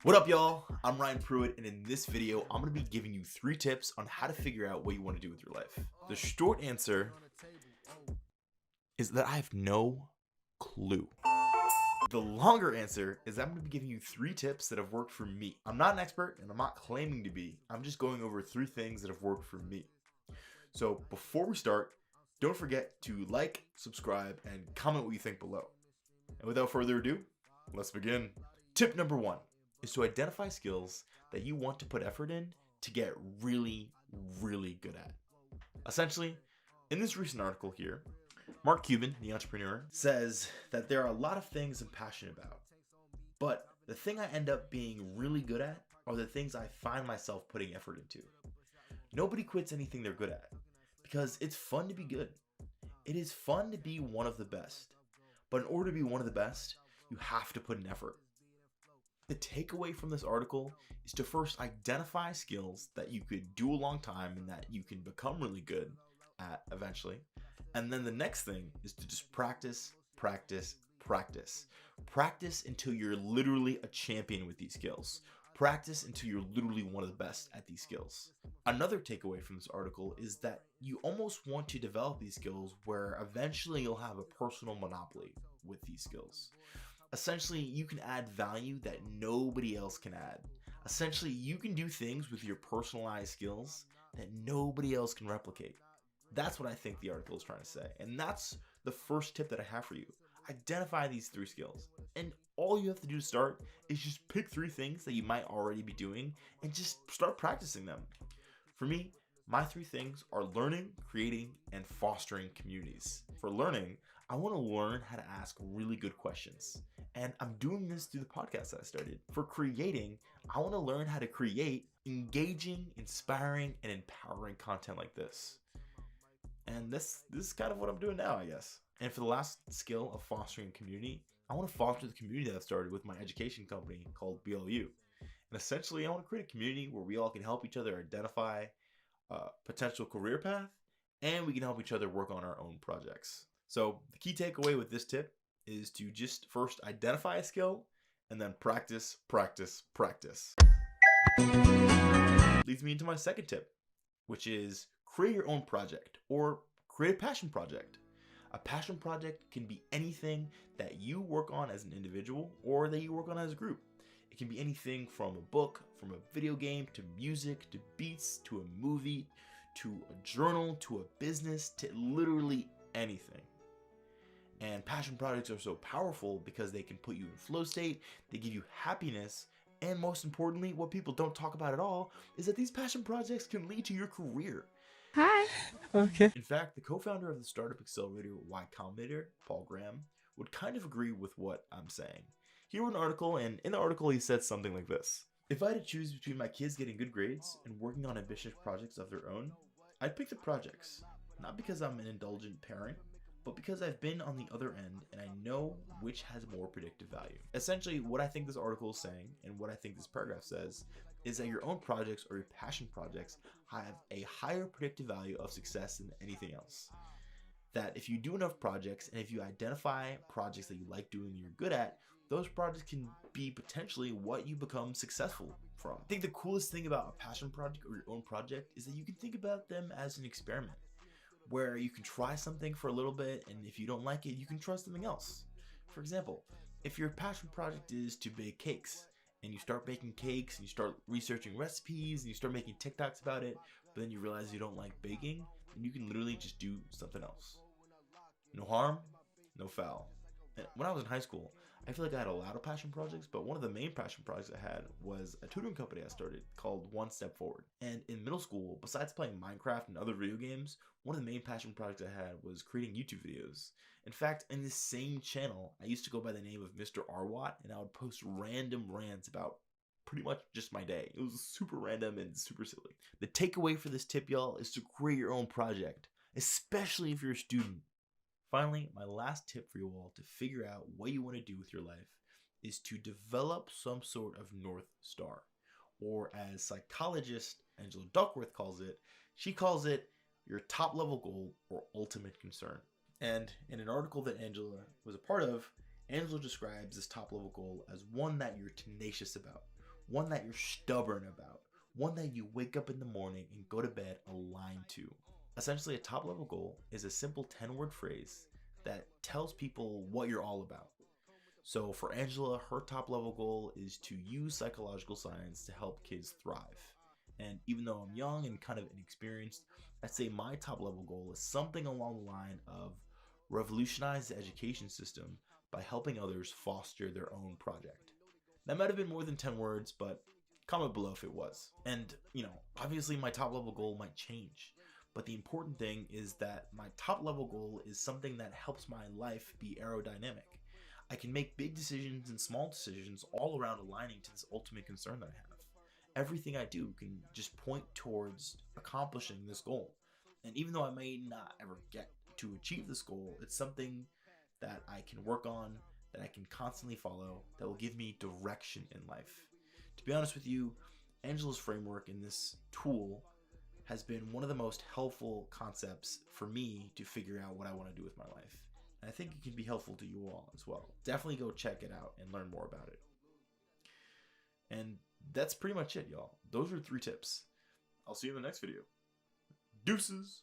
What up, y'all? I'm Ryan Pruitt, and in this video, I'm going to be giving you 3 tips on how to figure out what you want to do with your life. The short answer is that I have no clue. The longer answer is I'm going to be giving you 3 tips that have worked for me. I'm not an expert, and I'm not claiming to be. I'm just going over 3 things that have worked for me. So before we start, don't forget to like, subscribe, and comment what you think below. And without further ado, let's begin. Tip number 1 is to identify skills that you want to put effort in to get really, really good at. Essentially, in this recent article here, Mark Cuban, the entrepreneur, says that there are a lot of things I'm passionate about, but the thing I end up being really good at are the things I find myself putting effort into. Nobody quits anything they're good at because it's fun to be good. It is fun to be one of the best, but in order to be one of the best, you have to put in effort. The takeaway from this article is to first identify skills that you could do a long time and that you can become really good at eventually. And then the next thing is to just practice, practice, practice. Practice until you're literally a champion with these skills. Practice until you're literally one of the best at these skills. Another takeaway from this article is that you almost want to develop these skills where eventually you'll have a personal monopoly with these skills. Essentially, you can add value that nobody else can add. Essentially, you can do things with your personalized skills that nobody else can replicate. That's what I think the article is trying to say. And that's the first tip that I have for you. Identify these 3 skills. And all you have to do to start is just pick 3 things that you might already be doing and just start practicing them. For me, my 3 things are learning, creating, and fostering communities. For learning, I want to learn how to ask really good questions. And I'm doing this through the podcast that I started. For creating, I want to learn how to create engaging, inspiring, and empowering content like this. And this is kind of what I'm doing now, I guess. And for the last skill of fostering a community, I want to foster the community that I've started with my education company called BLU. And essentially, I want to create a community where we all can help each other identify a potential career path, and we can help each other work on our own projects. So the key takeaway with this tip is to just first identify a skill and then practice, practice, practice. Leads me into my second tip, which is create your own project or create a passion project. A passion project can be anything that you work on as an individual or that you work on as a group. It can be anything from a book, from a video game, to music, to beats, to a movie, to a journal, to a business, to literally anything. And passion projects are so powerful because they can put you in flow state, they give you happiness, and most importantly, what people don't talk about at all is that these passion projects can lead to your career. Hi. Okay. In fact, the co-founder of the startup accelerator Y Combinator, Paul Graham, would kind of agree with what I'm saying. He wrote an article, and in the article he said something like this: if I had to choose between my kids getting good grades and working on ambitious projects of their own, I'd pick the projects. Not because I'm an indulgent parent, but because I've been on the other end and I know which has more predictive value. Essentially, what I think this article is saying, and what I think this paragraph says, is that your own projects or your passion projects have a higher predictive value of success than anything else. That if you do enough projects and if you identify projects that you like doing and you're good at, those projects can be potentially what you become successful from. I think the coolest thing about a passion project or your own project is that you can think about them as an experiment, where you can try something for a little bit, and if you don't like it, you can try something else. For example, if your passion project is to bake cakes, and you start baking cakes, and you start researching recipes, and you start making TikToks about it, but then you realize you don't like baking, then you can literally just do something else. No harm, no foul. And when I was in high school, I feel like I had a lot of passion projects, but one of the main passion projects I had was a tutoring company I started called One Step Forward. And in middle school, besides playing Minecraft and other video games, one of the main passion projects I had was creating YouTube videos. In fact, in this same channel, I used to go by the name of Mr. Arwatt, and I would post random rants about pretty much just my day. It was super random and super silly. The takeaway for this tip, y'all, is to create your own project, especially if you're a student. Finally, my last tip for you all to figure out what you want to do with your life is to develop some sort of North Star, or as psychologist Angela Duckworth calls it, she calls it your top level goal or ultimate concern. And in an article that Angela was a part of, Angela describes this top level goal as one that you're tenacious about, one that you're stubborn about, one that you wake up in the morning and go to bed aligned to. Essentially, a top level goal is a simple 10-word phrase that tells people what you're all about. So for Angela, her top level goal is to use psychological science to help kids thrive. And even though I'm young and kind of inexperienced, I'd say my top level goal is something along the line of revolutionize the education system by helping others foster their own project. That might have been more than 10 words, but comment below if it was. And, obviously my top level goal might change. But the important thing is that my top level goal is something that helps my life be aerodynamic. I can make big decisions and small decisions all around aligning to this ultimate concern that I have. Everything I do can just point towards accomplishing this goal. And even though I may not ever get to achieve this goal, it's something that I can work on, that I can constantly follow, that will give me direction in life. To be honest with you, Angela's framework in this tool has been one of the most helpful concepts for me to figure out what I want to do with my life. And I think it can be helpful to you all as well. Definitely go check it out and learn more about it. And that's pretty much it, y'all. Those are 3 tips. I'll see you in the next video. Deuces!